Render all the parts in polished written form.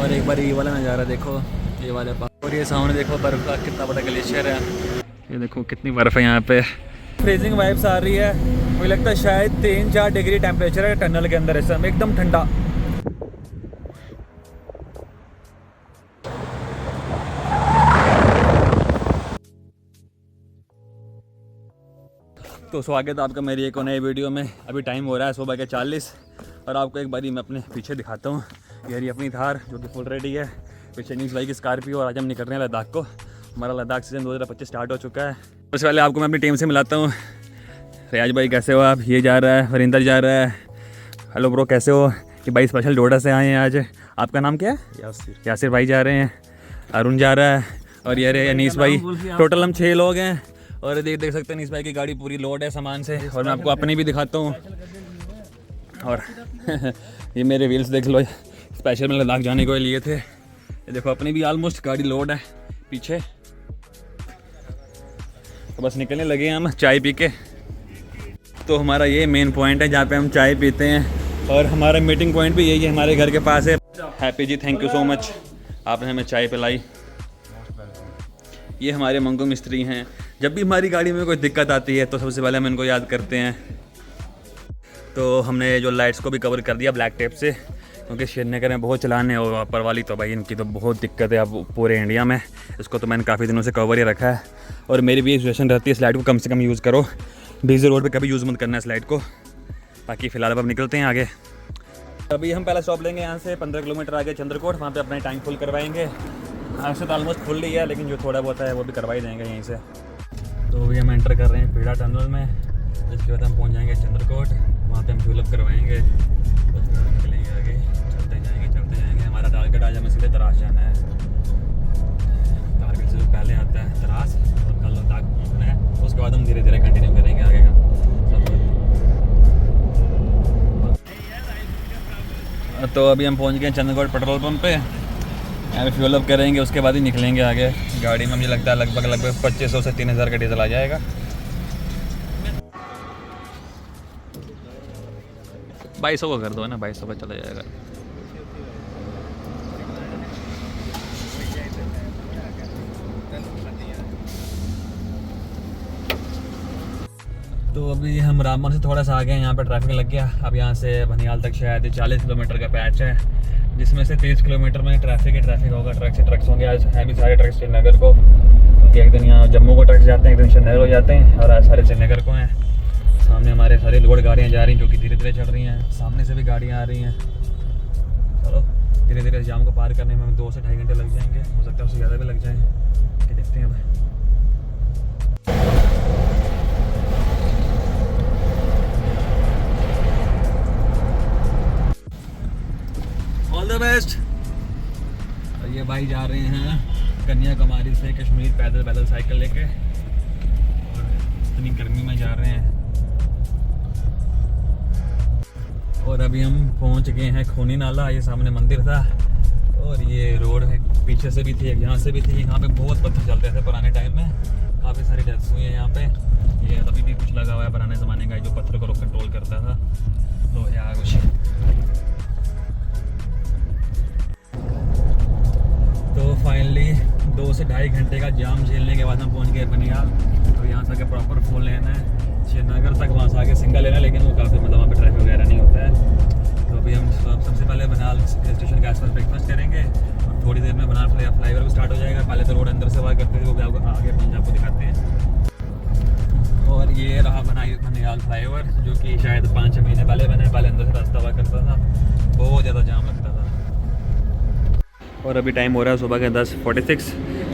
और एक बार ये वाला नज़ारा देखो, ये वाले पास, और ये सामने देखो बर्फ़ का कितना बड़ा ग्लेशियर है। ये देखो कितनी बर्फ़ है यहाँ पे। फ्रीजिंग वाइब्स आ रही है, मुझे लगता है शायद 3-4 डिग्री टेम्परेचर है टनल के अंदर इस समय, एकदम ठंडा। तो स्वागत है आपका मेरी एक नई वीडियो में। अभी टाइम हो रहा है सुबह के 40 और आपको एक बारी मैं अपने पीछे दिखाता हूँ। ये अपनी थार जो कि फुल रेडी है, पीछे न्यूज़ बाइक की स्कॉर्पियो, और आज हम निकल रहे हैं लद्दाख को। हमारा लद्दाख सीज़न 2025 स्टार्ट हो चुका है। सबसे पहले आपको मैं अपनी टीम से मिलाता हूँ। रियाज भाई कैसे हो आप? ये जा रहा है, वरिंदर जा रहा है। हेलो ब्रो कैसे हो? ये भाई स्पेशल डोडा से आए हैं आज। आपका नाम क्या है? यासिर भाई जा रहे हैं, अरुण जा रहा है, और ये रहे अनीस भाई। टोटल हम 6 लोग हैं। और देख सकते हैं अनीस भाई की गाड़ी पूरी लोड है सामान से, और मैं आपको अपनी भी दिखाता हूँ। और ये मेरे व्हील्स देख लो, स्पेशल में लद्दाख जाने को लिए थे। ये देखो अपनी भी ऑलमोस्ट गाड़ी लोड है पीछे। तो बस निकलने लगे हैं हम चाय पी के। तो हमारा ये मेन पॉइंट है जहाँ पे हम चाय पीते हैं, और हमारा मीटिंग पॉइंट भी यही है, हमारे घर के पास है। Happy ji thank you so much, आपने हमें चाय पिलाई। ये हमारे मंगू मिस्त्री हैं। जब भी हमारी गाड़ी में कोई दिक्कत आती है तो सबसे पहले हम इनको याद करते हैं। तो हमने जो लाइट्स को भी कवर कर दिया ब्लैक टेप से, क्योंकि श्रीनगर में बहुत चलाने और ऊपर वाली तो भाई इनकी तो बहुत दिक्कत है अब पूरे इंडिया में। इसको तो मैंने काफ़ी दिनों से कवर ही रखा है, और मेरी भी सजेशन रहती है इस लाइट को कम से कम यूज़ करो। बिजी रोड पे कभी यूज़ मत करना इस लाइट को। बाकी फ़िलहाल अब निकलते हैं आगे। अभी हम पहला स्टॉप लेंगे यहाँ से 15 किलोमीटर आगे चंद्रकोट, वहाँ पे अपना टैंक फुल करवाएंगे। ऐसे तो ऑलमोस्ट फुल ही है, लेकिन जो थोड़ा बहुत है वो भी करवा ही देंगे यहीं से। तो अभी हम एंटर कर रहे हैं पीड़ा टनल में। इसके बाद हम पहुँच जाएंगे चंद्रकोट, वहाँ पे हम फ्यूल अप करवाएंगे। उसके बाद निकलेंगे आगे, चलते जाएंगे। हमारा टारगेट आज हमें सीधे तरास जाना है। टारगेट से जो पहले आता है तरास, और कल लद्दाख पहुँचना है। उसके बाद हम धीरे धीरे कंटिन्यू करेंगे आगे का सफर। तो अभी हम पहुँच गए चंद्रकोट पेट्रोल पंप पे, यहाँ पे फ्यूल अप करेंगे, उसके बाद ही निकलेंगे आगे। गाड़ी में मुझे लगता है लगभग 2500 से 3000 का डीजल आ जाएगा। 2200 को कर दो ना, 2200 का चला जाएगा। तो अभी हम रामबन से थोड़ा सा आगे हैं, यहाँ पे ट्रैफिक लग गया। अब यहाँ से बनियाल तक शायद 40 किलोमीटर का पैच है, जिसमें से 30 किलोमीटर में ट्रैफिक ही ट्रैफिक होगा। ट्रक से ट्रक्स होंगे। आज है भी सारे ट्रक श्रीनगर को, क्योंकि एक दिन यहाँ जम्मू को ट्रक्स जाते हैं, एक दिन श्रीनगर हो जाते हैं, और आज सारे श्रीनगर को हैं। सामने हमारे सारी लोड गाड़ियाँ जा रही हैं, जो कि धीरे धीरे चल रही हैं। सामने से भी गाड़ियाँ आ रही हैं। चलो धीरे धीरे जाम को पार करने में हमें 2 से 2.5 घंटे लग जाएंगे, हो सकता है उससे ज़्यादा भी लग जाएँ। कि देखते हैं अब। All the best. ये भाई जा रहे हैं कन्याकुमारी से कश्मीर पैदल साइकिल लेके, और इतनी गर्मी में जा रहे हैं। और अभी हम पहुंच गए हैं खूनी नाला। ये सामने मंदिर था, और ये रोड है, पीछे से भी थी, यहाँ से भी थी। यहाँ पे बहुत पत्थर चलते थे पुराने टाइम में, काफ़ी सारी डेथ्स हुई है यहाँ पे। ये अभी भी कुछ लगा हुआ है पुराने ज़माने का, जो पत्थर को कंट्रोल करता था। तो यार कुछ तो फाइनली 2 से 2.5 घंटे का जाम झेलने के बाद हम पहुंच गए बनियाल। तो यहाँ से आगे प्रॉपर फुल लेना है श्रीनगर तक, वहाँ से आगे सिंगल लेना है, लेकिन वो काफ़ी मतलब वहाँ पे ट्रैफिक वगैरह नहीं होता है। तो अभी हम सबसे पहले बनियाल स्टेशन के आसपास ब्रेकफास्ट करेंगे, और थोड़ी देर में बनियाल फ्लाईओवर भी स्टार्ट हो जाएगा। पहले तो रोड अंदर से वार करते थे, वो भी आपको आगे पंजाब को दिखाते हैं। और ये रहा बनियाल फ्लाईओवर, जो कि शायद 5-6 महीने पहले बना है। पहले अंदर से रास्ता हुआ करता था, बहुत ज़्यादा जाम लगता था। और अभी टाइम हो रहा है सुबह के 10:46,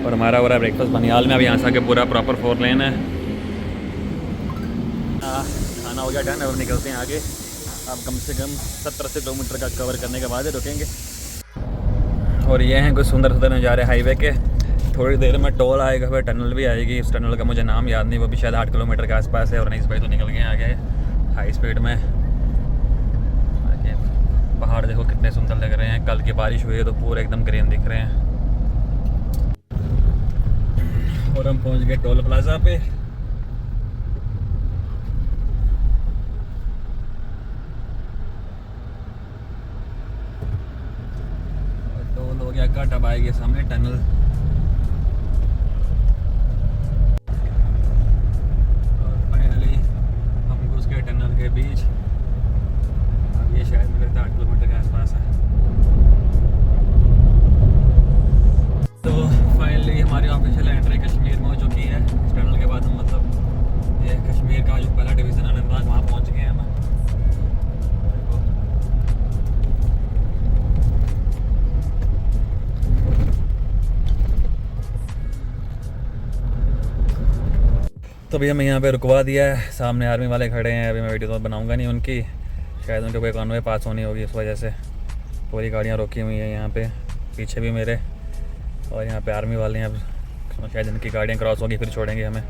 और हमारा हो रहा है ब्रेकफास्ट बनियाल में। अब यहाँ से आके पूरा प्रॉपर 4 लेन है। खाना हो गया डन, अब निकलते हैं आगे। अब कम से कम 70 किलोमीटर का कवर करने के बाद ही रुकेंगे। और ये हैं कुछ सुंदर सुंदर नज़ारे हाईवे के। थोड़ी देर में टोल आएगा, फिर टनल भी आएगी। उस टनल का मुझे नाम याद नहीं, वो भी शायद 8 किलोमीटर के आसपास है। और नहीं भाई तो निकल गए आगे हाई स्पीड में। पहाड़ देखो कितने सुंदर लग रहे हैं। कल की बारिश हुई है तो पूरे एकदम ग्रीन दिख रहे हैं। और हम पहुंच गए टोल प्लाजा पे। टोल हो गया कट, अब आएगी सामने टनल। और फाइनली हम घुस गए टनल के बीच। अब ये शायद मुझे लगता है 8 किलोमीटर के आसपास है। तो फाइनली हमारी ऑफिशियल एंट्री कश्मीर में हो चुकी है। टनल के बाद हम मतलब ये कश्मीर का जो पहला डिवीज़न अनंतनाग, वहाँ पहुँच गए हैं हम। तो अभी हमें यहाँ पे रुकवा दिया है, सामने आर्मी वाले खड़े हैं। अभी मैं वीडियो तो बनाऊंगा नहीं उनकी, शायद उनके कोई कानून पास होनी होगी, इस वजह से पूरी गाड़ियाँ रोकी हुई हैं यहाँ पे, पीछे भी मेरे। और यहाँ पे आर्मी वाले हैं, अब शायद इनकी गाड़ियाँ क्रॉस होगी फिर छोड़ेंगे हमें।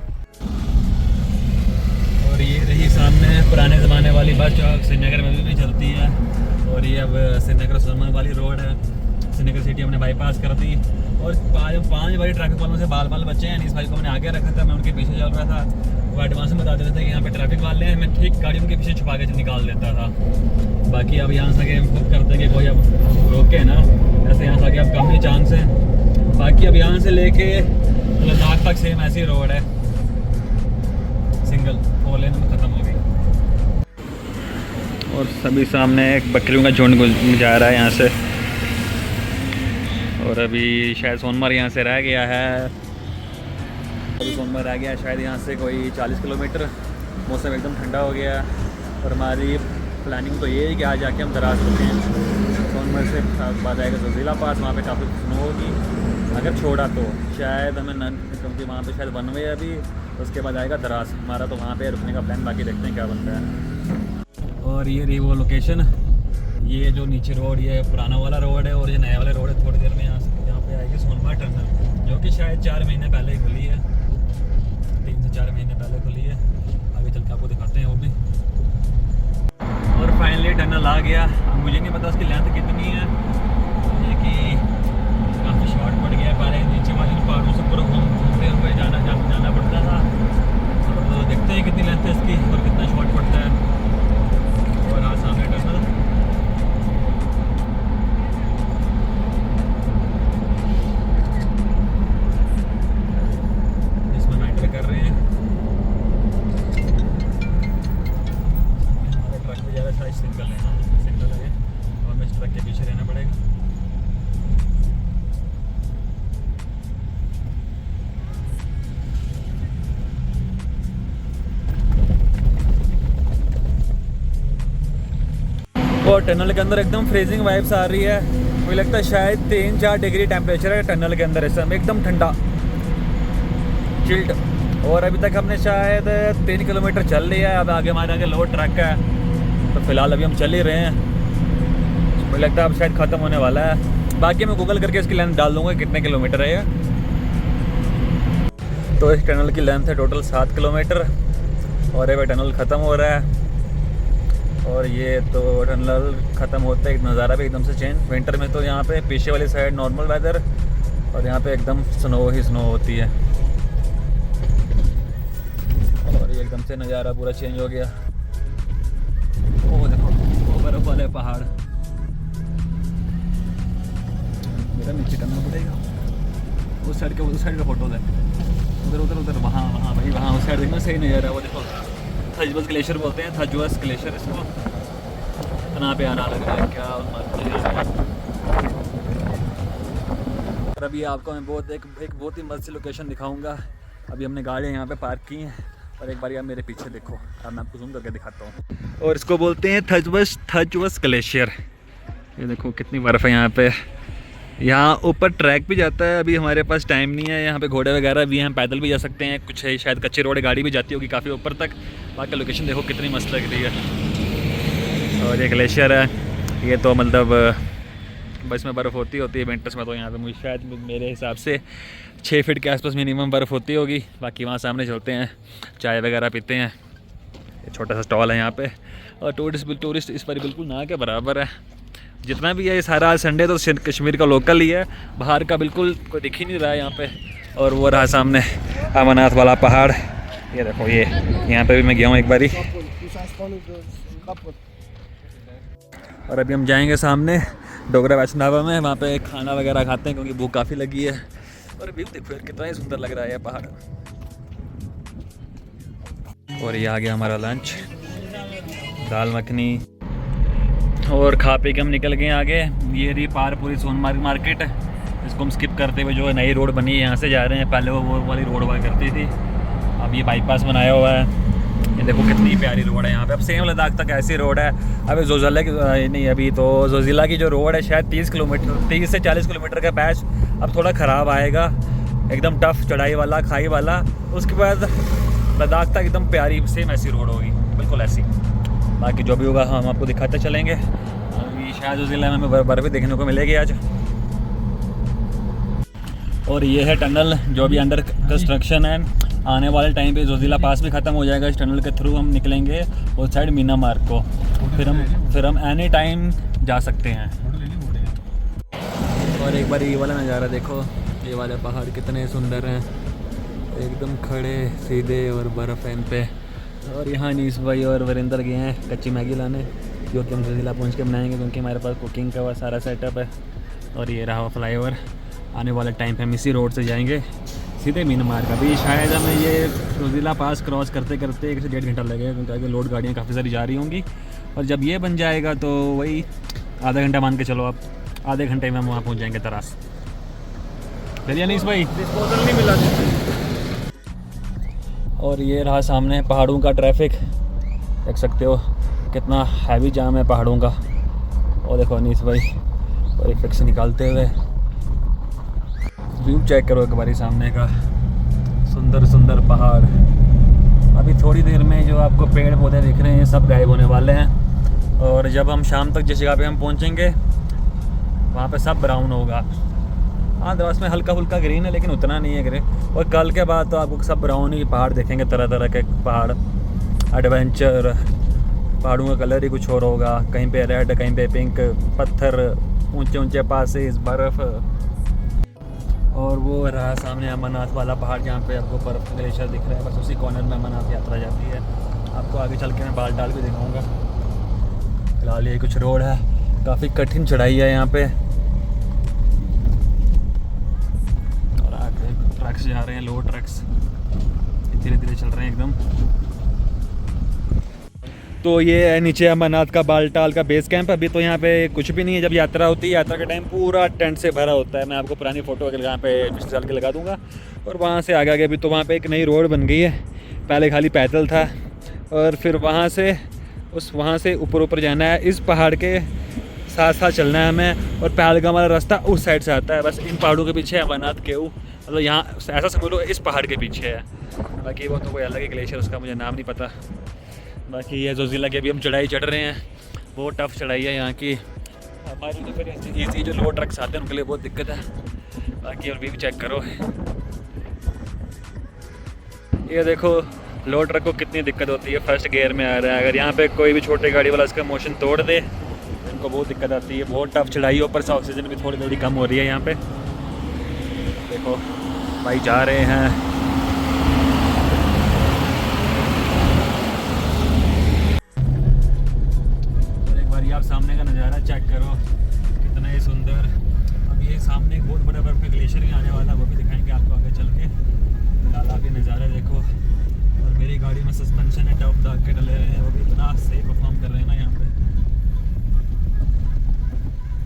और ये रही सामने पुराने ज़माने वाली बस जो श्रीनगर में भी चलती है। और ये अब श्रीनगर सोनमर्ग वाली रोड है। श्रीनगर सिटी हमने बाईपास कर दी और 5 बड़े ट्रैफिक वालों से बाल बचे हैं। इस भाई को मैंने आगे रखा था, मैं उनके पीछे चल रहा था। वो एडवांस में बता देते थे कि यहाँ पे ट्रैफिक वाले हैं, मैं ठीक गाड़ी उनके पीछे छुपा के निकाल देता था। बाकी अब यहाँ से आगे बुक करते हैं कि कोई अब रोके ना, ऐसे यहाँ से आगे अब कम ही चांस है। बाकी अब यहाँ से लेके लद्दाख तक सेम ऐसी रोड है, सिंगल 4 लेन में ख़त्म हो गई। और सभी सामने एक बकरियों का झुंड जा रहा है यहाँ से। और अभी शायद सोनमर्ग यहाँ से रह गया है, अभी सोनमर्ग रह गया है शायद यहाँ से कोई 40 किलोमीटर। मौसम एकदम ठंडा हो गया और हमारी प्लानिंग तो ये है कि आज जाके हम दराज रुकें। सोनमर्ग से बाद आएगा जोजिला पास, वहाँ पे काफ़ी स्नो होगी। अगर छोड़ा तो शायद हमें क्योंकि वहाँ पे शायद 1 वे अभी, उसके बाद आएगा दराज हमारा, तो वहाँ पे रुकने का प्लान बाकी देखते हैं क्या बनता है। और ये रही वो लोकेशन, ये जो नीचे रोड, ये पुराना वाला रोड है और ये नया वाला रोड है। थोड़ी देर में यहाँ पे आएगी सोनमर्ग टनल, जो कि शायद 4 महीने पहले ही खुली है, 3 से 4 महीने पहले खुली है। आगे चल के आपको दिखाते हैं वो भी। और फाइनली टनल आ गया। अब मुझे नहीं पता उसकी लेंथ कितनी है, ये कि काफ़ी शॉर्ट पड़ गया है। पहले नीचे वाले पहाड़ों से पूरा घूमते हुए जाना पड़ता था। तो देखते हैं कितनी लेंथ है इसकी और कितना शॉर्ट पड़ता है। और आज सामने टनल, इसमें एंटर कर रहे हैं। हमारे ट्रक भी ज़्यादा साइज सिंगल है, सिंगल है और हमें इस ट्रक के पीछे रहना पड़ेगा। और टनल के अंदर एकदम फ्रीजिंग वाइब्स आ रही है। मुझे लगता है शायद 3-4 डिग्री टेम्परेचर है टनल के अंदर इस समय, एकदम ठंडा चिल्ड। और अभी तक हमने शायद 3 किलोमीटर चल लिया है। अब आगे हमारे आगे लोड ट्रक है, तो फिलहाल अभी हम चल ही रहे हैं। मुझे लगता है अब शायद ख़त्म होने वाला है। बाकी मैं गूगल करके इसकी लेंथ डाल दूँगा कितने किलोमीटर है ये। तो इस टनल की लेंथ है टोटल 7 किलोमीटर और ये टनल ख़त्म हो रहा है। और ये तो टनल ख़त्म होता है, एक नज़ारा भी एकदम से चेंज। विंटर में तो यहाँ पे पीछे वाली साइड नॉर्मल वेदर और यहाँ पे एकदम स्नो ही स्नो होती है। और ये एकदम से नज़ारा पूरा चेंज हो गया। वो देखो वो बर्फ वाले पहाड़, मेरा नीचे करना पड़ेगा। उस साइड का फोटो है, उधर वहाँ भाई, वहाँ उस साइड देखना सही नज़ारा। वो देखो थजवस ग्लेशियर बोलते हैं, थजवस ग्लेशियर इसको। यहाँ पे आना लग रहा है क्या। और अभी आपको मैं एक बहुत ही मस्त सी लोकेशन दिखाऊंगा। अभी हमने गाड़ियाँ यहाँ पे पार्क की हैं और एक बार यार मेरे पीछे देखो, अब मैं आपको जूम करके दिखाता हूँ। और इसको बोलते हैं थजवस ग्लेशियर। ये देखो कितनी बर्फ़ है यहाँ पे। यहाँ ऊपर ट्रैक भी जाता है, अभी हमारे पास टाइम नहीं है। यहाँ पे घोड़े वगैरह भी हैं, पैदल भी जा सकते हैं, कुछ है शायद कच्चे रोड गाड़ी भी जाती होगी काफ़ी ऊपर तक। बाकी लोकेशन देखो कितनी मस्त लग रही है। और ये ग्लेशियर है, ये तो मतलब बस में बर्फ़ होती है विंटर्स में। तो यहाँ पे मुझे शायद मेरे हिसाब से 6 फीट के आसपास मिनिमम बर्फ़ होती होगी। बाकी वहाँ सामने चलते हैं, चाय वगैरह पीते हैं। ये छोटा सा स्टॉल है यहाँ पे और टूरिस्ट इस पर बिल्कुल ना के बराबर है। जितना भी है ये सारा संडे तो कश्मीर का लोकल ही है, बाहर का बिल्कुल कोई दिख ही नहीं रहा है यहाँ पे। और वो रहा सामने अमरनाथ वाला पहाड़, ये देखो ये यहाँ पे भी मैं गया हूँ एक बारी। और अभी हम जाएंगे सामने डोगरा वैष्णो ढाबा में, वहाँ पे खाना वगैरह खाते हैं क्योंकि भूख काफ़ी लगी है। और व्यू देखो यार कितना ही सुंदर लग रहा है पहाड़। और ये आ गया हमारा लंच, दाल मखनी। और खा पी के हम निकल गए आगे। ये रही पारपुरी सोनमार्ग मार्केट, इसको हम स्किप करते हुए जो नई रोड बनी है यहाँ से जा रहे हैं। पहले वो वाली रोड हुआ करती थी, अब ये बाईपास बनाया हुआ है। ये देखो कितनी प्यारी रोड है यहाँ पे। अब सेम लद्दाख तक ऐसी रोड है। अभी जोजिला की नहीं, अभी तो जोजिला की जो रोड है शायद 30 से 40 किलोमीटर का पैच अब थोड़ा ख़राब आएगा, एकदम टफ चढ़ाई वाला, खाई वाला। उसके बाद लद्दाख तक एकदम प्यारी सेम ऐसी रोड होगी, बिल्कुल ऐसी। बाकी जो भी होगा हम आपको दिखाते चलेंगे। अभी शायद जोजिला में हमें बर्फ़ भी देखने को मिलेगी आज। और ये है टनल जो भी अंडर कंस्ट्रक्शन है। आने वाले टाइम पे जोजिला पास भी ख़त्म हो जाएगा, इस टनल के थ्रू हम निकलेंगे उस साइड मीना मार्ग को, फिर हम एनी टाइम जा सकते हैं। और एक बार ये वाला नज़ारा देखो, ये वाले पहाड़ कितने सुंदर हैं, एकदम खड़े सीधे और बर्फ़ है इन पे। और यहाँ नीस भाई और वरिंदर गए हैं कच्ची मैगी लाने, जो कि हम जोजिला पहुँच के बनाएंगे क्योंकि हमारे पास कुकिंग का सारा सेटअप है। और ये रहा फ्लाईओवर, आने वाले टाइम पे हम इसी रोड से जाएंगे सीधे मीना मार्ग। अभी शायद हमें ये जोजिला पास क्रॉस करते करते 1 से 1.5 घंटा लगेगा क्योंकि आगे लोड गाड़ियाँ काफ़ी सारी जा रही होंगी। और जब ये बन जाएगा तो वही आधा घंटा मान के चलो, आप आधे घंटे में हम वहाँ पहुँच जाएंगे तरास। चलिए अनीस भाई, डिस्पोजल नहीं मिला। और ये रहा सामने पहाड़ों का ट्रैफिक, देख सकते हो कितना हैवी जाम है पहाड़ों का। और देखो अनीस भाई और इफेक्ट से निकालते हुए व्यू चेक करो एक बारी सामने का, सुंदर सुंदर पहाड़। अभी थोड़ी देर में जो आपको पेड़ पौधे दिख रहे हैं सब गायब होने वाले हैं। और जब हम शाम तक जिस जगह पे हम पहुंचेंगे वहाँ पे सब ब्राउन होगा। हाँ दरअसल में हल्का फुल्का ग्रीन है लेकिन उतना नहीं है ग्रे। और कल के बाद तो आपको सब ब्राउन ही पहाड़ देखेंगे, तरह तरह के पहाड़, एडवेंचर। पहाड़ों का कलर ही कुछ और होगा, कहीं पे रेड, कहीं पे पिंक, पत्थर, ऊंचे ऊंचे पासेस, बर्फ़। और वो रहा सामने अमरनाथ वाला पहाड़ जहाँ पे आपको बर्फ़ ग्लेशियर दिख रहा है, बस उसी कॉर्नर में अमरनाथ यात्रा जाती है। आपको आगे चल के मैं बाल डाल भी दिखाऊंगा। फिलहाल ये कुछ रोड है, काफ़ी कठिन चढ़ाई है यहाँ पे। और आगे ट्रक्स जा रहे हैं, लोड ट्रक्स धीरे धीरे चल रहे हैं एकदम। तो ये है नीचे अमरनाथ का बालटाल का बेस कैंप। अभी तो यहाँ पे कुछ भी नहीं है, जब यात्रा होती है यात्रा के टाइम पूरा टेंट से भरा होता है। मैं आपको पुरानी फ़ोटो अगर यहाँ पे पिछले साल की लगा दूंगा। और वहाँ से आगे अभी तो वहाँ पे एक नई रोड बन गई है, पहले खाली पैदल था। और फिर वहाँ से ऊपर जाना है, इस पहाड़ के साथ साथ चलना है हमें। और पहाड़ का हमारा रास्ता उस साइड से आता है, बस इन पहाड़ों के पीछे अमरनाथ केऊ, मतलब यहाँ ऐसा समझ लो इस पहाड़ के पीछे है। बाकी वो तो कोई अलग ही ग्लेशियर, उसका मुझे नाम नहीं पता। बाकी ये जोजिला की अभी हम चढ़ाई चढ़ रहे हैं, बहुत टफ चढ़ाई है यहाँ की। हमारी तो फिर ईजी जो लोड ट्रक्स आते हैं उनके लिए बहुत दिक्कत है। बाकी और भी चेक करो, ये देखो लोड ट्रक को कितनी दिक्कत होती है, फर्स्ट गियर में आ रहा है। अगर यहाँ पे कोई भी छोटी गाड़ी वाला इसका मोशन तोड़ दे इनको बहुत दिक्कत आती है। बहुत टफ चढ़ाई, ऊपर से ऑक्सीजन भी थोड़ी कम हो रही है यहाँ पे। देखो भाई जा रहे हैं। आप सामने का नज़ारा चेक करो, कितना ही सुंदर। अब ये सामने एक बहुत बड़ा बर्फ का ग्लेशियर भी आने वाला है, वो भी दिखाएंगे आपको आगे चल के। फिलहाल आप ये नज़ारा देखो। और मेरी गाड़ी में सस्पेंशन है, टॉप डाक के डले रहे हैं, वो भी इतना सही परफॉर्म कर रहे हैं ना यहाँ पे।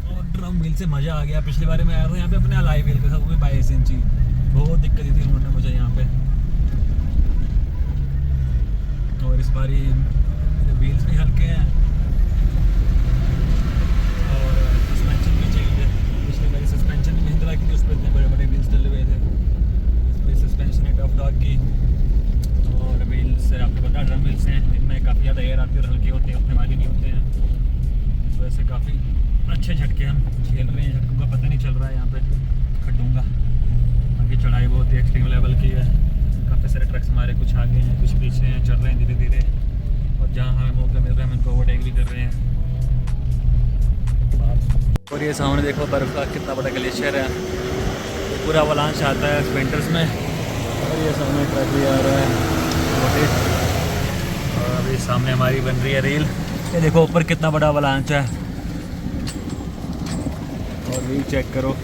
और ड्रम व्हील से मज़ा आ गया। पिछली बार मैं आया था यहाँ पे अपने अलाई व्हील के साथ, वो भी 22 इंची। बहुत दिक्कत थी उन्होंने मुझे यहाँ पे। और इस बारी मेरे व्हील्स भी हल्के हैं और सस्पेंशन भी चेंज है। पिछली बारी सस्पेंशन भी महिंद्रा की थी, उस पर इतने बड़े बड़े व्हील्स डले हुए थे। इसमें सस्पेंशन है टफ डॉग की। और व्हील्स से आपको पता ड्रम व्हील्स हैं, इनमें काफ़ी ज़्यादा एयर आती है और हल्के होते हैं, उतने भारी नहीं होते हैं। इस वजह से काफ़ी अच्छे झटके हम झेल रहे हैं। झटकों का पता नहीं चल रहा है यहाँ पे खड्डों का। बाकी चढ़ाई बहुत ही एक्सट्रीम लेवल की है। काफ़ी सारे ट्रक्स हमारे कुछ आगे हैं, कुछ पीछे हैं, चल रहे हैं धीरे धीरे। और जहाँ हमें मौका मिल रहा है हम उनको ओवरटेक भी कर रहे हैं। और ये सामने देखो बर्फ़ का कितना बड़ा ग्लेशियर है, पूरा अवलांच आता है विंटर्स में। और ये सामने ट्रक भी आ रहा है छोटे। और अभी सामने हमारी बन रही है रील। ये देखो ऊपर कितना बड़ा अवलांच है। और व्यू चेक करो,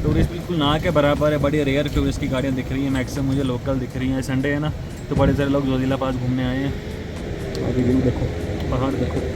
टूरिस्ट बिल्कुल ना के बराबर है। बड़ी रेयर टूरिस्ट की गाड़ियाँ दिख रही हैं, मैक्सिमम मुझे लोकल दिख रही हैं। संडे है ना, तो बड़े सारे लोग जोजिला पास घूमने आए हैं। अभी व्यू देखो, पहाड़ देखो।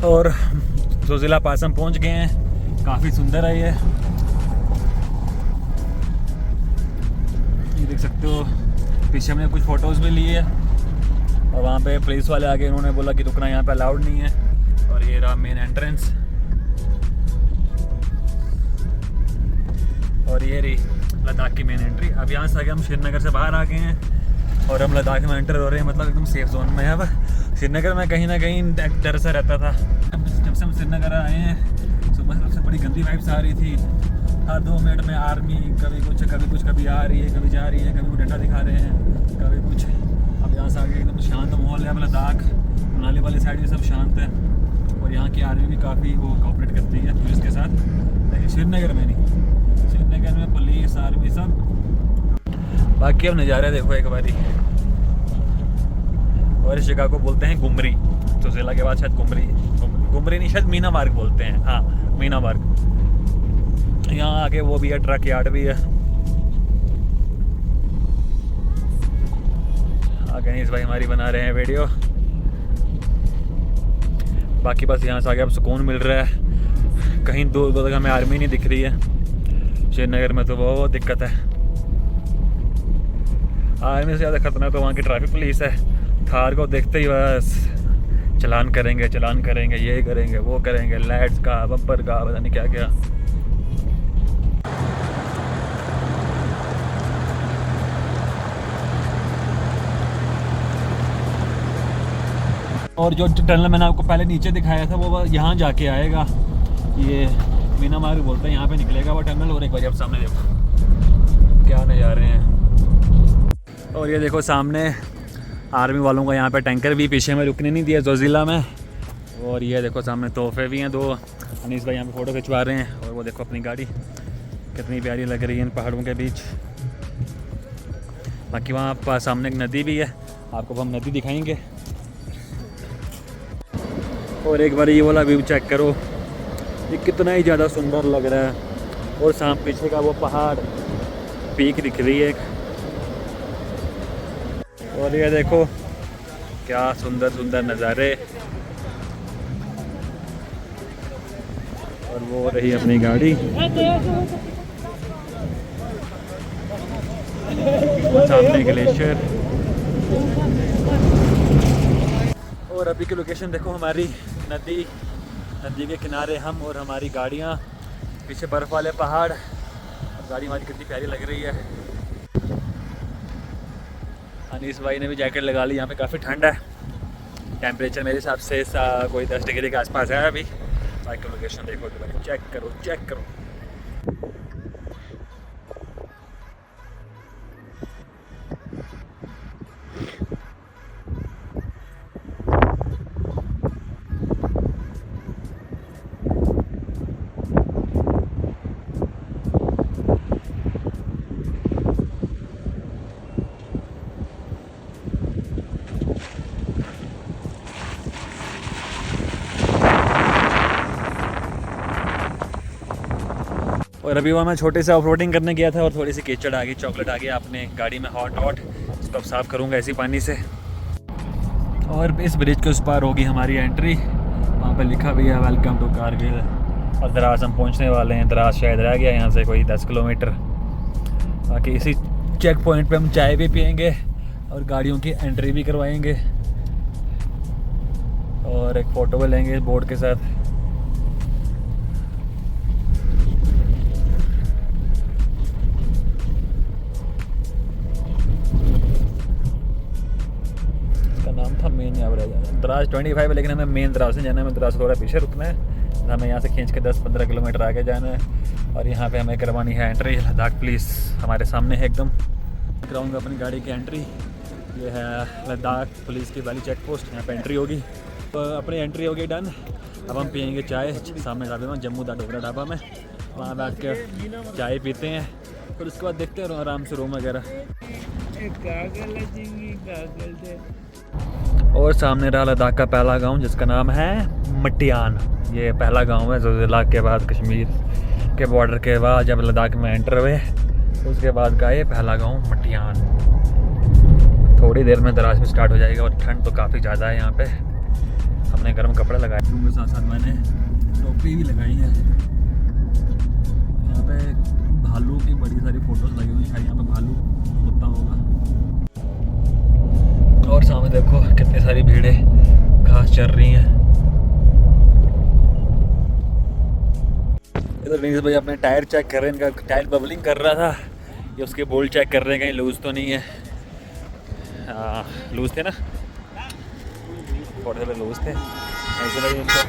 और जोजिला पास हम पहुंच गए हैं। काफ़ी सुंदर है ये देख सकते हो। पीछे हमने कुछ फ़ोटोज़ भी लिए और वहाँ पे पुलिस वाले आके उन्होंने बोला कि रुकना यहाँ पे अलाउड नहीं है। और ये रहा मेन एंट्रेंस, और ये रही लद्दाख की मेन एंट्री। अब यहाँ से आगे हम श्रीनगर से बाहर आ गए हैं और हम लद्दाख में एंटर हो रहे हैं, मतलब एकदम सेफ जोन में है। अब श्रीनगर में कहीं ना कहीं डर सा रहता था। जब से हम श्रीनगर आए हैं सुबह सबसे बड़ी गंदी वाइब्स आ रही थी। हर 2 मिनट में आर्मी कभी कुछ कभी आ रही है, कभी जा रही है, कभी वो डंडा दिखा रहे हैं, कभी कुछ। अब यहाँ से आगे एकदम शांत माहौल है। अब लद्दाख मनाली वाली साइड भी सब शांत है और यहाँ की आर्मी भी काफ़ी वो कोऑपरेट करती है पुलिस के साथ, लेकिन श्रीनगर में नहीं। श्रीनगर में पुलिस आर्मी सब। बाकी अब नज़ारे देखो एक बारी। और इस जगह को बोलते हैं गुमरी, तो जिला के बाद शायद गुमरी नहीं, शायद मीना मार्ग बोलते हैं। हाँ, मीना मार्ग। यहाँ आके वो भी है, ट्रक यार्ड भी है। गणेश भाई हमारी बना रहे हैं वीडियो। बाकी बस यहाँ से आगे अब सुकून मिल रहा है। कहीं दूर दूर तक हमें आर्मी नहीं दिख रही है। श्रीनगर में तो बहुत दिक्कत है। आर्मी से ज़्यादा खतरनाक तो वहाँ की ट्रैफिक पुलिस है। थार को देखते ही बस चलान करेंगे, ये करेंगे, वो करेंगे, लाइट्स का, बम्पर का, पता नहीं क्या क्या। और जो टनल मैंने आपको पहले नीचे दिखाया था वो यहाँ जाके आएगा। ये मीना मार्ग बोलते हैं, यहाँ पे निकलेगा वो टनल। और एक बार अब सामने देखो क्या नज़ारे हैं। और ये देखो सामने आर्मी वालों का यहाँ पे टैंकर भी पीछे में रुकने नहीं दिया जोजिला में। और ये देखो सामने तोहफे भी हैं 2। अनीस भाई यहाँ पे फ़ोटो खिंचवा रहे हैं। और वो देखो अपनी गाड़ी कितनी प्यारी लग रही है इन पहाड़ों के बीच। बाकी वहाँ पर सामने एक नदी भी है, आपको हम नदी दिखाएंगे। और एक बार ये वाला व्यू चेक करो, ये कितना ही ज़्यादा सुंदर लग रहा है। और सामने पीछे का वो पहाड़ पीक दिख रही है। और ये देखो क्या सुंदर सुंदर नज़ारे। और वो रही अपनी गाड़ी, सामने ग्लेशियर। और अभी की लोकेशन देखो हमारी, नदी के किनारे हम और हमारी गाड़ियाँ, पीछे बर्फ़ वाले पहाड़। गाड़ी हमारी कितनी प्यारी लग रही है। अनीस भाई ने भी जैकेट लगा ली। यहाँ पे काफ़ी ठंड है, टेम्परेचर मेरे हिसाब से कोई 10 डिग्री के आसपास है अभी। बाइक लोकेशन देखो तो भाई चेक करो। और अभी वहाँ मैं छोटे से ऑफरोडिंग करने गया था और थोड़ी सी कीचड़ आ गई, चॉकलेट आ गया अपने गाड़ी में हॉट। इसको अब साफ़ करूँगा इसी पानी से। और इस ब्रिज के उस पार होगी हमारी एंट्री। वहाँ पे लिखा भी है वेलकम टू कारगिल। और द्रास हम पहुँचने वाले हैं। द्रास शायद रह गया यहाँ से कोई 10 किलोमीटर। बाकी इसी चेक पॉइंट पे हम चाय भी पियेंगे और गाड़ियों की एंट्री भी करवाएंगे और एक फ़ोटो भी लेंगे बोर्ड के साथ। नाम था मेन द्रास 25 है, लेकिन हमें मेन द्रास से जाना है। हमें द्रास थोड़ा पीछे रुकना है, हमें यहाँ से खींच के 10-15 किलोमीटर आगे जाना है और यहाँ पे हमें करवानी है एंट्री। लद्दाख पुलिस हमारे सामने है एकदम। कराऊँगा अपनी गाड़ी की एंट्री। ये है लद्दाख पुलिस की वाली चेक पोस्ट, यहाँ पे एंट्री होगी। तो अपनी एंट्री होगी डन। अब हम पियेंगे चाय सामने ढाबे में, जम्मू दा डोगरा ढाबा में। वहाँ बैठ कर चाय पीते हैं, फिर उसके बाद देखते हैं आराम से रूम वगैरह। और सामने रहा लद्दाख का पहला गांव जिसका नाम है मटियान। ये पहला गांव है ज़ोज़िला के बाद, कश्मीर के बॉर्डर के बाद जब लद्दाख में एंटर हुए उसके बाद का ये पहला गांव मटियान। थोड़ी देर में दराज में स्टार्ट हो जाएगा और ठंड तो काफ़ी ज़्यादा है यहाँ पे। हमने गर्म कपड़े लगाए, उनके साथ साथ मैंने टोपी भी लगाई है। यहाँ पे भालू की बड़ी सारी फोटोज़ लगी हुई है, यहाँ पे भालू होता होगा। और सामने देखो कितनी सारी भीड़ें घास चर रही हैं। इधर नीस भाई अपने टायर चेक कर रहे हैं, इनका टायर बबलिंग कर रहा था। ये उसके बोल्ट चेक कर रहे हैं कहीं लूज़ तो नहीं है। लूज़ थे ना, थोड़े थोड़े लूज़ थे, ऐसे भाई इनको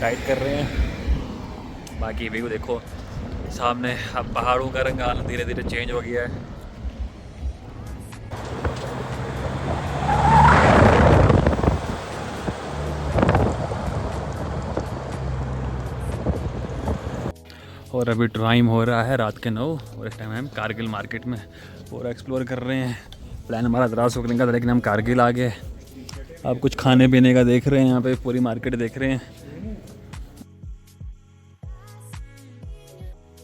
टाइट कर रहे हैं। बाकी व्यू देखो सामने, अब पहाड़ों का रंग धीरे धीरे चेंज हो गया है। और अभी टाइम हो रहा है रात के 9 और इस टाइम हम कारगिल मार्केट में पूरा एक्सप्लोर कर रहे हैं। प्लान हमारा द्रास होने का था लेकिन हम कारगिल आ गए। अब कुछ खाने पीने का देख रहे हैं, यहाँ पे पूरी मार्केट देख रहे हैं।